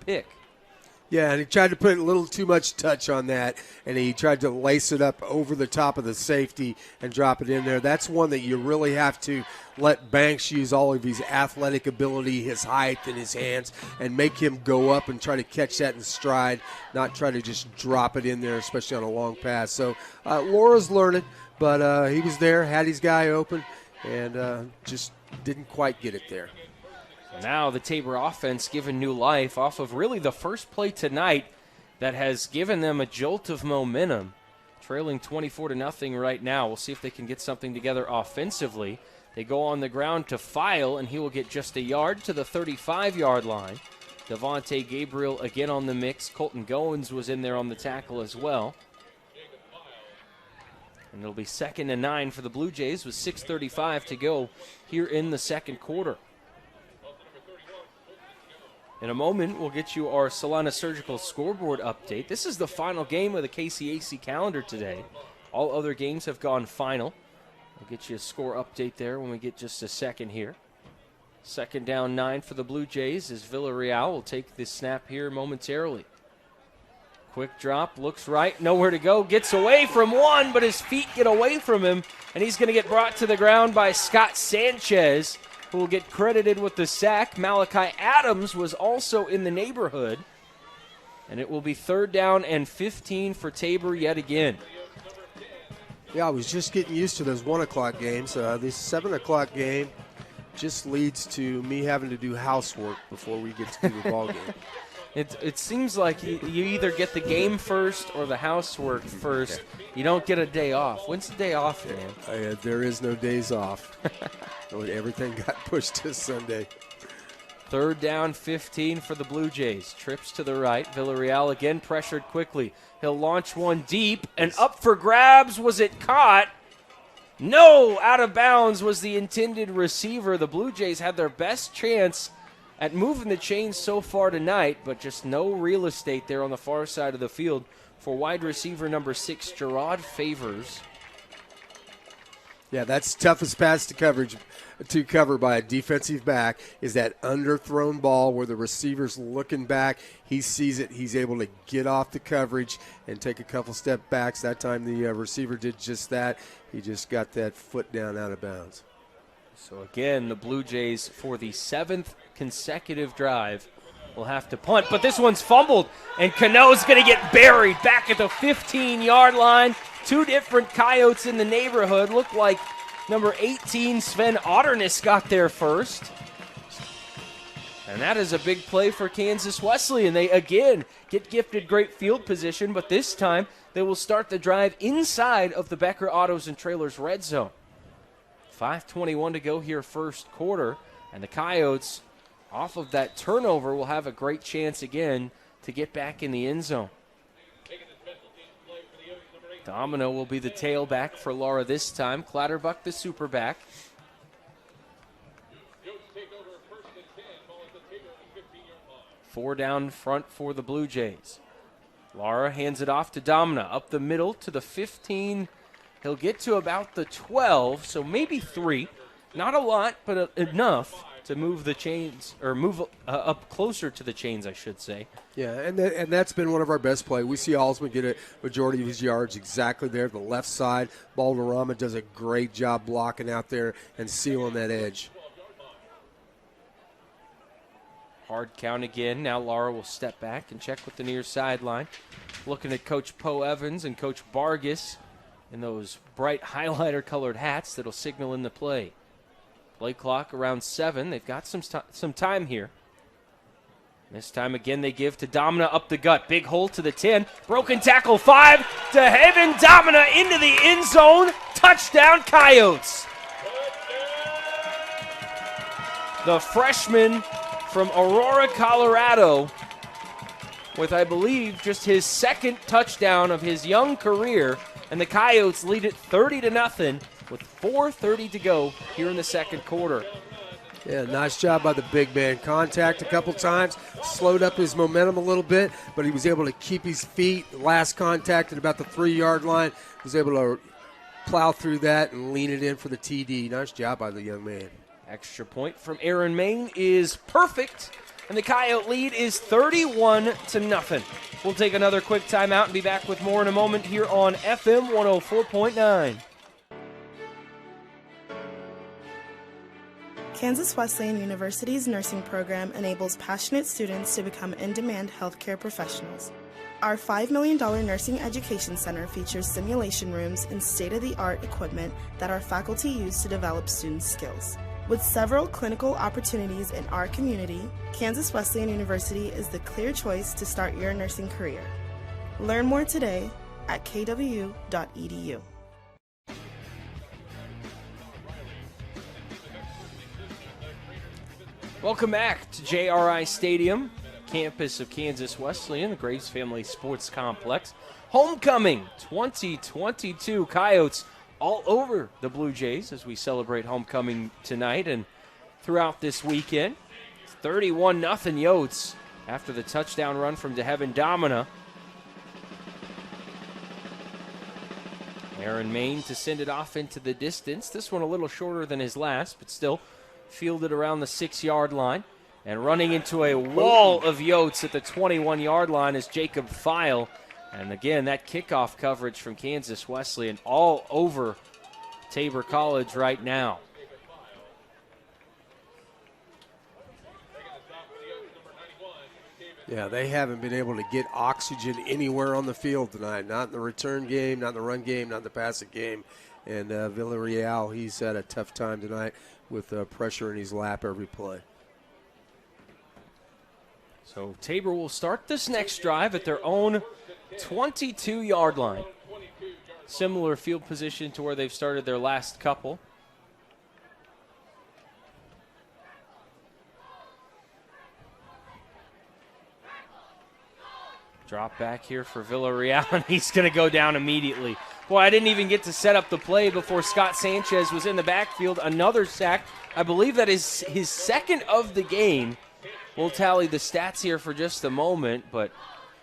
pick. Yeah, and he tried to put a little too much touch on that, and he tried to lace it up over the top of the safety and drop it in there. That's one that you really have to let Banks use all of his athletic ability, his height, and his hands, and make him go up and try to catch that in stride, not try to just drop it in there, especially on a long pass. So Laura's learning, but he was there, had his guy open, and just didn't quite get it there. Now the Tabor offense given new life off of really the first play tonight that has given them a jolt of momentum. Trailing 24-0 right now. We'll see if they can get something together offensively. They go on the ground to File, and he will get just a yard to the 35-yard line. Devontae Gabriel again on the mix. Colton Goins was in there on the tackle as well. And it'll be 2nd and 9 for the Blue Jays with 6:35 to go here in the second quarter. In a moment, we'll get you our Salina Surgical scoreboard update. This is the final game of the KCAC calendar today. All other games have gone final. We'll get you a score update there when we get just a second here. 2nd down 9 for the Blue Jays as Villarreal will take this snap here momentarily. Quick drop, looks right, nowhere to go, gets away from one, but his feet get away from him, and he's going to get brought to the ground by Scott Sanchez, who will get credited with the sack. Malachi Adams was also in the neighborhood. And it will be 3rd down and 15 for Tabor yet again. Yeah, I was just getting used to those 1 o'clock games. This 7 o'clock game just leads to me having to do housework before we get to do the ball game. It seems like you either get the game first or the housework first. You don't get a day off. When's the day off, man? There is no days off. Everything got pushed to Sunday. 3rd down, 15 for the Blue Jays. Trips to the right. Villarreal again pressured quickly. He'll launch one deep, and up for grabs. Was it caught? No, out of bounds was the intended receiver. The Blue Jays had their best chance at moving the chains so far tonight, but just no real estate there on the far side of the field for wide receiver number 6, Gerard Favors. Yeah, that's the toughest pass to cover by a defensive back is that underthrown ball where the receiver's looking back. He sees it. He's able to get off the coverage and take a couple step backs. That time the receiver did just that. He just got that foot down out of bounds. So again, the Blue Jays for the 7th consecutive drive will have to punt, but this one's fumbled, and Cano's going to get buried back at the 15-yard line. 2 different Coyotes in the neighborhood. Looked like number 18, Sven Otternis, got there first. And that is a big play for Kansas Wesleyan. They, again, get gifted great field position, but this time they will start the drive inside of the Becker Autos and Trailers red zone. 5:21 to go here first quarter, and the Coyotes, off of that turnover, will have a great chance again to get back in the end zone. Domino will be the tailback for Laura this time. Clatterbuck the superback. Four down front for the Blue Jays. Laura hands it off to Domina. Up the middle to the 15. He'll get to about the 12, so maybe 3. Not a lot, but enough to move the chains, or move up closer to the chains, I should say. Yeah, and that's been one of our best plays. We see Alsman get a majority of his yards exactly there, the left side. Balderrama does a great job blocking out there and sealing that edge. Hard count again. Now Laura will step back and check with the near sideline. Looking at Coach Poe Evans and Coach Vargas in those bright highlighter-colored hats that'll signal in the play. Play clock around 7. They've got some time here. This time again they give to Domina up the gut. Big hole to the 10. Broken tackle 5 to Heaven. Domina into the end zone. Touchdown Coyotes. The freshman from Aurora, Colorado, with, I believe, just his 2nd touchdown of his young career. And the Coyotes lead it 30-0 with 4:30 to go here in the second quarter. Yeah, nice job by the big man. Contact a couple times, slowed up his momentum a little bit, but he was able to keep his feet. Last contact at about the 3-yard line, was able to plow through that and lean it in for the TD. Nice job by the young man. Extra point from Aaron Main is perfect. and the Coyote lead is 31-0. We'll take another quick timeout and be back with more in a moment here on FM 104.9. Kansas Wesleyan University's nursing program enables passionate students to become in-demand healthcare professionals. Our $5 million Nursing Education Center features simulation rooms and state-of-the-art equipment that our faculty use to develop students' skills. With several clinical opportunities in our community, Kansas Wesleyan University is the clear choice to start your nursing career. Learn more today at kwu.edu. Welcome back to JRI Stadium, campus of Kansas Wesleyan, the Graves Family Sports Complex. Homecoming 2022 Coyotes all over the Blue Jays as we celebrate homecoming tonight and throughout this weekend. It's 31-0 Yotes after the touchdown run from DeHeaven Domina. Aaron Main to send it off into the distance. This one a little shorter than his last, but still fielded around the 6-yard line. And running into a wall of Yotes at the 21-yard line is Jacob Feil. And again, that kickoff coverage from Kansas Wesleyan all over Tabor College right now. Yeah, they haven't been able to get oxygen anywhere on the field tonight. Not in the return game, not in the run game, not in the passing game. And Villarreal, he's had a tough time tonight with pressure in his lap every play. So Tabor will start this next drive at their own 22-yard line. Similar field position to where they've started their last couple. Drop back here for Villarreal, and he's going to go down immediately. Boy, I didn't even get to set up the play before Scott Sanchez was in the backfield. Another sack. I believe that is his second of the game. We'll tally the stats here for just a moment, but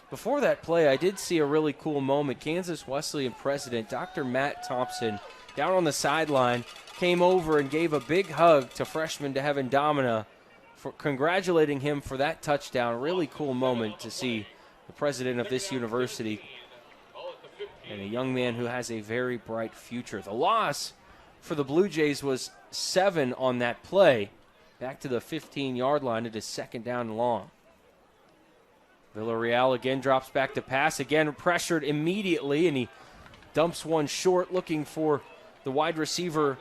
before that play, I did see a really cool moment. Kansas Wesleyan president, Dr. Matt Thompson, down on the sideline, came over and gave a big hug to freshman DeHeaven Domina, for congratulating him for that touchdown. Really cool moment to see the president of this university and a young man who has a very bright future. The loss for the Blue Jays was 7 on that play. Back to the 15-yard line. It is second down and long. Villarreal again drops back to pass. Again pressured immediately, and he dumps one short looking for the wide receiver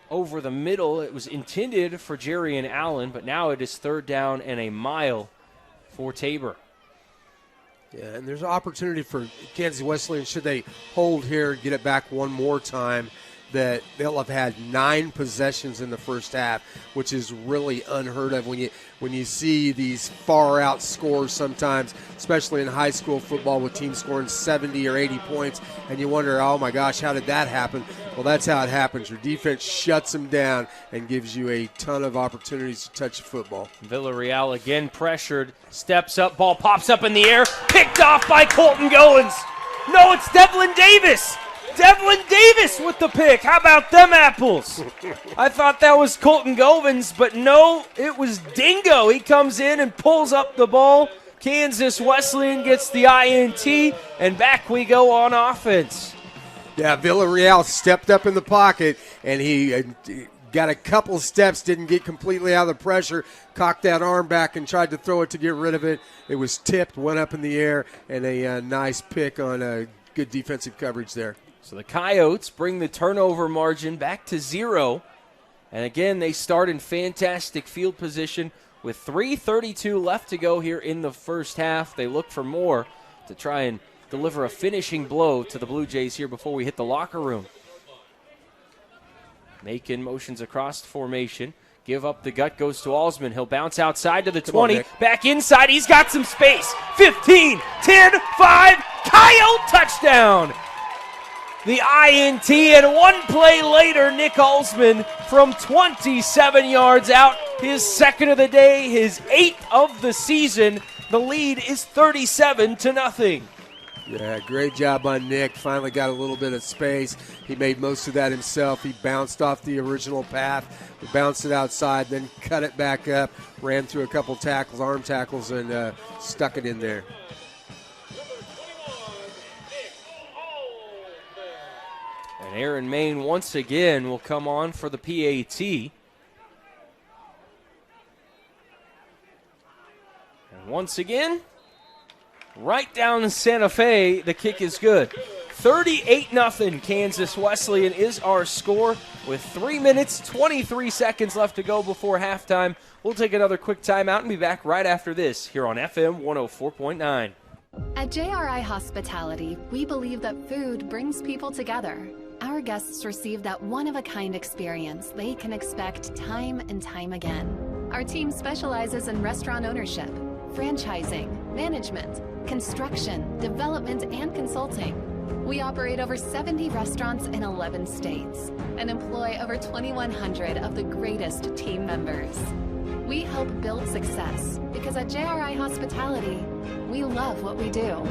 over the middle. It was intended for Jerry and Allen, but now it is third down and a mile for Tabor. Yeah, and there's an opportunity for Kansas Wesleyan, should they hold here, get it back one more time, that they'll have had 9 possessions in the first half, which is really unheard of when you see these far out scores sometimes, especially in high school football with teams scoring 70 or 80 points, and you wonder, oh my gosh, how did that happen? Well, that's how it happens. Your defense shuts them down and gives you a ton of opportunities to touch the football. Villarreal again pressured, steps up, ball pops up in the air, picked off by Colton Goins. No, it's Devlin Davis. Devlin Davis with the pick. How about them apples? I thought that was Colton Govins, but no, it was Dingo. He comes in and pulls up the ball. Kansas Wesleyan gets the INT, and back we go on offense. Yeah, Villarreal stepped up in the pocket, and he got a couple steps, didn't get completely out of the pressure, cocked that arm back and tried to throw it to get rid of it. It was tipped, went up in the air, and a nice pick on a good defensive coverage there. So the Coyotes bring the turnover margin back to 0. And again, they start in fantastic field position with 3:32 left to go here in the first half. They look for more to try and deliver a finishing blow to the Blue Jays here before we hit the locker room. Macon motions across the formation. Give up the gut, goes to Alsman. He'll bounce outside to the 20. Back inside, he's got some space. 15, 10, 5, Coyote touchdown! The INT, and one play later, Nick Alsman from 27 yards out, his second of the day, his 8th of the season. The lead is 37-0. Yeah, great job on Nick. Finally got a little bit of space. He made most of that himself. He bounced off the original path, bounced it outside, then cut it back up, ran through a couple tackles, arm tackles, and stuck it in there. And Aaron Main once again will come on for the PAT. And once again, right down in Santa Fe, the kick is good. 38-0 Kansas Wesleyan is our score with 3 minutes, 23 seconds left to go before halftime. We'll take another quick timeout and be back right after this here on FM 104.9. At JRI Hospitality, we believe that food brings people together. Our guests receive that one-of-a-kind experience they can expect time and time again. Our team specializes in restaurant ownership, franchising, management, construction, development, and consulting. We operate over 70 restaurants in 11 states and employ over 2,100 of the greatest team members. We help build success because at JRI Hospitality, we love what we do.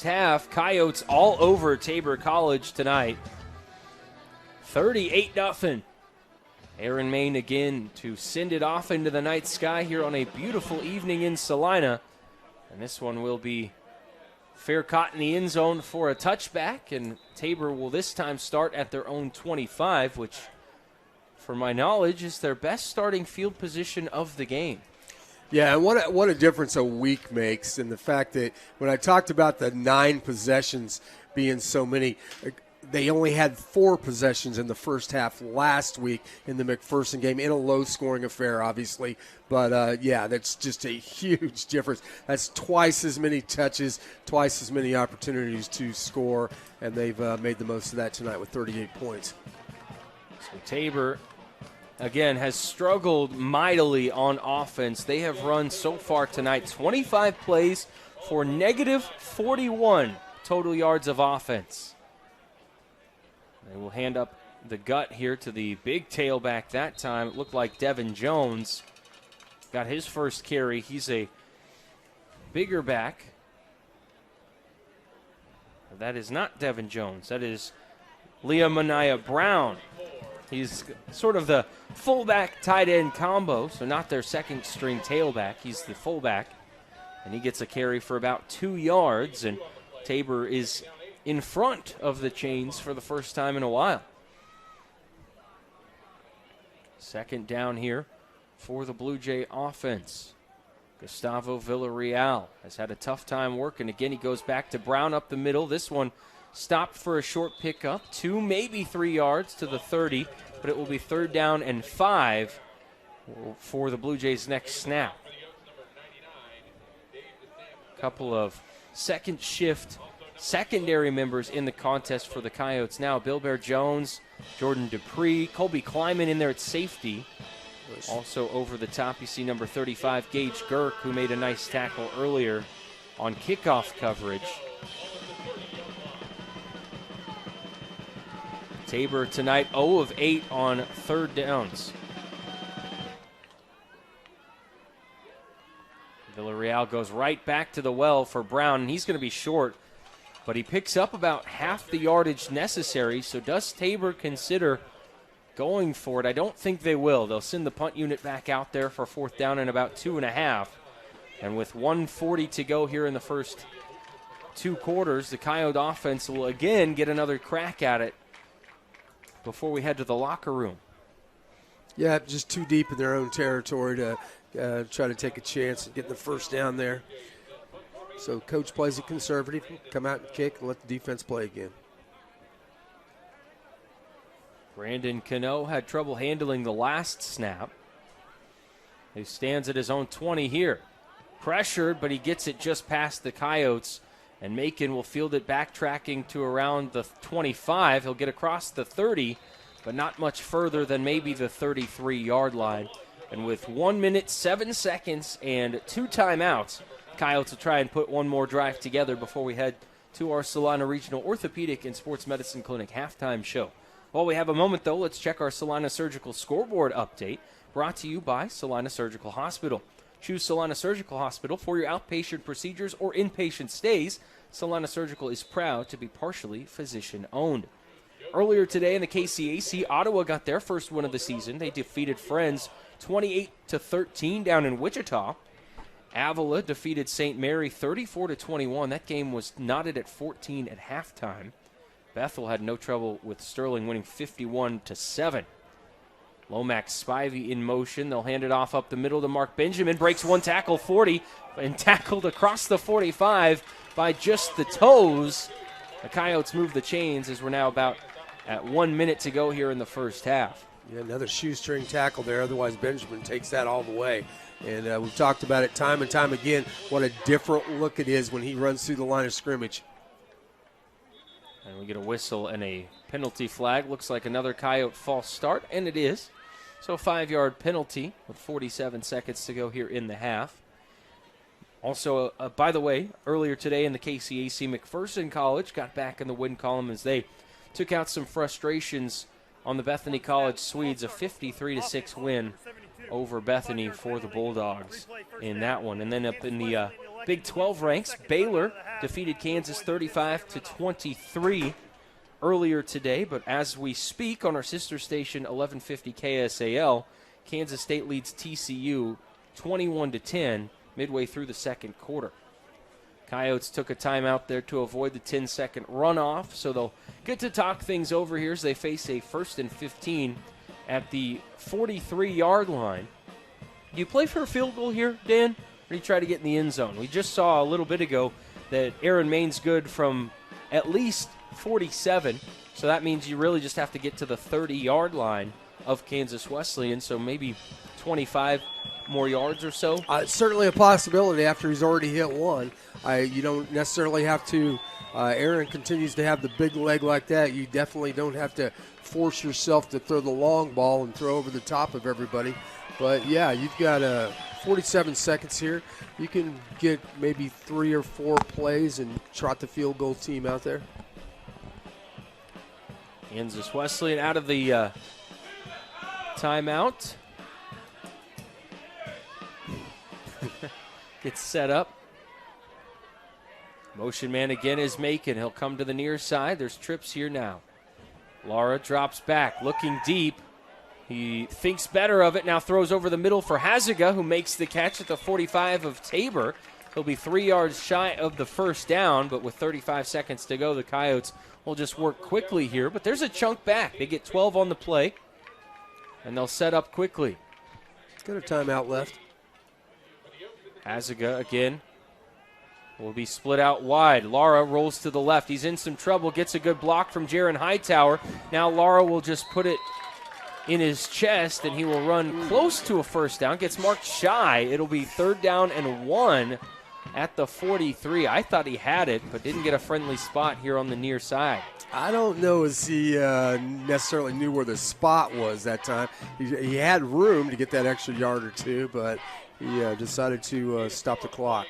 Half, Coyotes all over Tabor College tonight. 38-0. Aaron Main again to send it off into the night sky here on a beautiful evening in Salina. And this one will be fair caught in the end zone for a touchback. And Tabor will this time start at their own 25, which, for my knowledge, is their best starting field position of the game. Yeah, and what a difference a week makes, and the fact that when I talked about the 9 possessions being so many, they only had 4 possessions in the first half last week in the McPherson game, in a low-scoring affair, obviously. But, yeah, that's just a huge difference. That's twice as many touches, twice as many opportunities to score, and they've made the most of that tonight with 38 points. So Tabor, again, has struggled mightily on offense. They have run so far tonight 25 plays for negative 41 total yards of offense. They will hand up the gut here to the big tailback that time. It looked like Devin Jones got his first carry. He's a bigger back. That is not Devin Jones. That is Leah Mania Brown. He's sort of the fullback tight end combo, so not their second string tailback. He's the fullback, and he gets a carry for about 2 yards, and Tabor is in front of the chains for the first time in a while. Second down here for the Blue Jay offense. Gustavo Villarreal has had a tough time working. Again, he goes back to Brown up the middle. This one stopped for a short pickup, 2, maybe 3 yards to the 30, but it will be 3rd down and 5 for the Blue Jays' next snap. A couple of second shift secondary members in the contest for the Coyotes now. Bilber Jones, Jordan Dupree, Colby Kleiman in there at safety. Also over the top, you see number 35, Gage Girk, who made a nice tackle earlier on kickoff coverage. Tabor tonight 0 of 8 on 3rd downs. Villarreal goes right back to the well for Brown, and he's going to be short, but he picks up about half the yardage necessary. So does Tabor consider going for it? I don't think they will. They'll send the punt unit back out there for 4th down and about 2.5. And with 1:40 to go here in the first 2 quarters, the Coyote offense will again get another crack at it before we head to the locker room. Yeah, just too deep in their own territory to try to take a chance and get the first down there. So coach plays it conservative, come out and kick and let the defense play again. Brandon Cano had trouble handling the last snap. He stands at his own 20 here. Pressured, but he gets it just past the Coyotes, and Macon will field it backtracking to around the 25. He'll get across the 30, but not much further than maybe the 33-yard line. And with 1 minute, 7 seconds, and 2 timeouts, Coyotes will try and put one more drive together before we head to our Salina Regional Orthopedic and Sports Medicine Clinic halftime show. While we have a moment, though, let's check our Salina Surgical Scoreboard update. brought to you by Salina Surgical Hospital. Choose Salina Surgical Hospital for your outpatient procedures or inpatient stays. Salina Surgical is proud to be partially physician-owned. Earlier today in the KCAC, Ottawa got their first win of the season. They defeated Friends 28-13 down in Wichita. Avila defeated St. Mary 34-21. That game was knotted at 14 at halftime. Bethel had no trouble with Sterling winning 51-7. Lomax Spivey in motion. They'll hand it off up the middle to Mark Benjamin. Breaks one tackle 40 and tackled across the 45 by just the toes. The Coyotes move the chains as we're now about at 1 minute to go here in the first half. Yeah, another shoestring tackle there. Otherwise, Benjamin takes that all the way. And we've talked about it time and time again, what a different look it is when he runs through the line of scrimmage. And we get a whistle and a penalty flag. Looks like another Coyote false start, and it is. So a 5-yard penalty with 47 seconds to go here in the half. Also, by the way, earlier today in the KCAC, McPherson College got back in the win column as they took out some frustrations on the Bethany College Swedes. A 53-6 win over Bethany for the Bulldogs in that one. And then up in the Big 12 ranks, Baylor defeated Kansas 35-23 earlier today. But as we speak on our sister station, 1150 KSAL, Kansas State leads TCU 21-10 midway through the second quarter. Coyotes took a timeout there to avoid the 10-second runoff, so they'll get to talk things over here as they face a 1st and 15 at the 43-yard line. Do you play for a field goal here, Dan, or do you try to get in the end zone? We just saw a little bit ago that Aaron Main's good from at least 47, so that means you really just have to get to the 30-yard line of Kansas Wesleyan, so maybe 25 more yards or so. It's certainly a possibility after he's already hit one. You don't necessarily have to. Aaron continues to have the big leg like that. You definitely don't have to force yourself to throw the long ball and throw over the top of everybody. But, yeah, you've got 47 seconds here. You can get maybe 3 or 4 plays and trot the field goal team out there. Kansas Wesleyan out of the timeout. Gets set up. Motion man again is Macon. He'll come to the near side. There's trips here now. Lara drops back, looking deep. He thinks better of it, now throws over the middle for Haziga, who makes the catch at the 45 of Tabor. He'll be 3 yards shy of the first down, but with 35 seconds to go, the Coyotes will just work quickly here. But there's a chunk back. They get 12 on the play, and they'll set up quickly. Got a timeout left. Haziga again will be split out wide. Lara rolls to the left. He's in some trouble, gets a good block from Jaron Hightower. Now Lara will just put it in his chest, and he will run close to a first down. Gets marked shy. It'll be 3rd down and 1 at the 43. I thought he had it, but didn't get a friendly spot here on the near side. I don't know as he necessarily knew where the spot was that time. He had room to get that extra yard or two, but he decided to stop the clock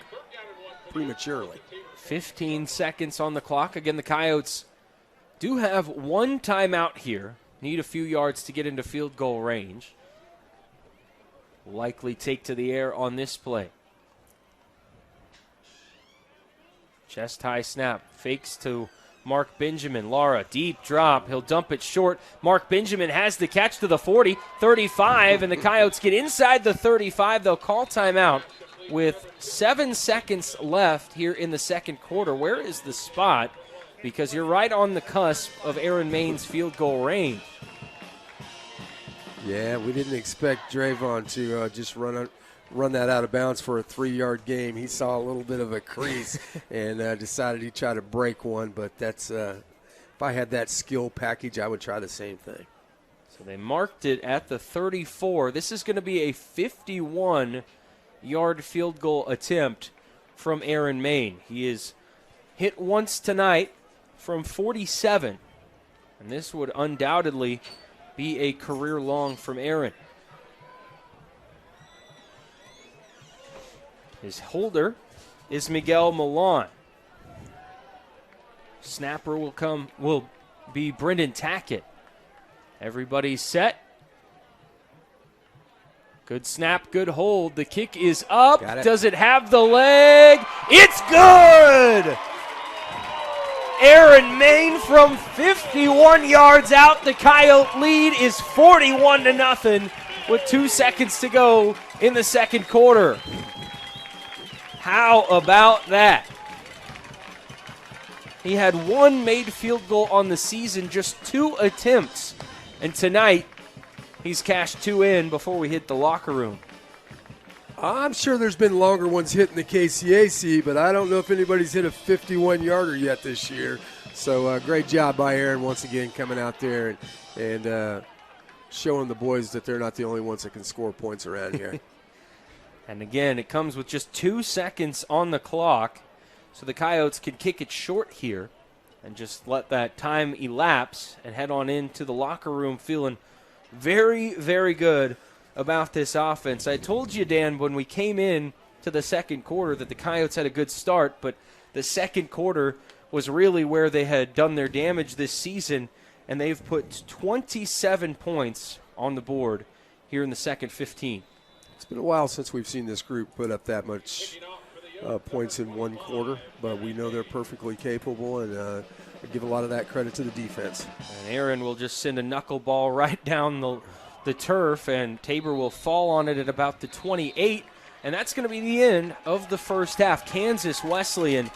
prematurely. 15 seconds on the clock. Again, the Coyotes do have 1 timeout here. Need a few yards to get into field goal range. Likely take to the air on this play. Chest high snap. Fakes to Mark Benjamin. Lara, deep drop. He'll dump it short. Mark Benjamin has the catch to the 40, 35, and the Coyotes get inside the 35. They'll call timeout with 7 seconds left here in the second quarter. Where is the spot? Because you're right on the cusp of Aaron Main's field goal range. Yeah, we didn't expect Drayvon to just run that out of bounds for a 3-yard game. He saw a little bit of a crease and decided he'd try to break one. But that's if I had that skill package, I would try the same thing. So they marked it at the 34. This is going to be a 51-yard field goal attempt from Aaron Main. He is hit once tonight from 47, and this would undoubtedly be a career long from Aaron. His holder is Miguel Milan. Snapper will be Brendan Tackett. Everybody's set. Good snap, good hold. The kick is up. Got it. Does it have the leg? It's good! Aaron Main from 51 yards out. The Coyote lead is 41-0 with 2 seconds to go in the second quarter. How about that? He had one made field goal on the season, just 2 attempts. And tonight, he's cashed 2 in before we hit the locker room. I'm sure there's been longer ones hitting the KCAC, but I don't know if anybody's hit a 51-yarder yet this year. So great job by Aaron once again coming out there and showing the boys that they're not the only ones that can score points around here. And again, it comes with just 2 seconds on the clock, so the Coyotes can kick it short here and just let that time elapse and head on into the locker room feeling very, very good about this offense. I told you, Dan, when we came in to the second quarter that the Coyotes had a good start, but the second quarter was really where they had done their damage this season, and they've put 27 points on the board here in the second 15. It's been a while since we've seen this group put up that much points in one quarter, but we know they're perfectly capable, and I give a lot of that credit to the defense. And Aaron will just send a knuckleball right down the turf, and Tabor will fall on it at about the 28, and that's going to be the end of the first half. Kansas Wesleyan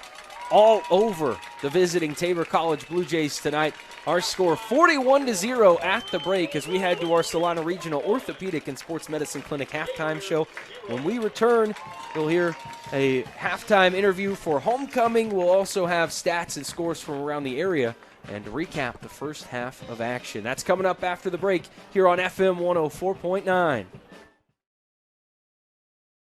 all over the visiting Tabor College Blue Jays tonight. Our score 41-0 at the break as we head to our Solana Regional Orthopedic and Sports Medicine Clinic halftime show. When we return, you'll hear a halftime interview for homecoming. We'll also have stats and scores from around the area and recap the first half of action. That's coming up after the break here on FM 104.9.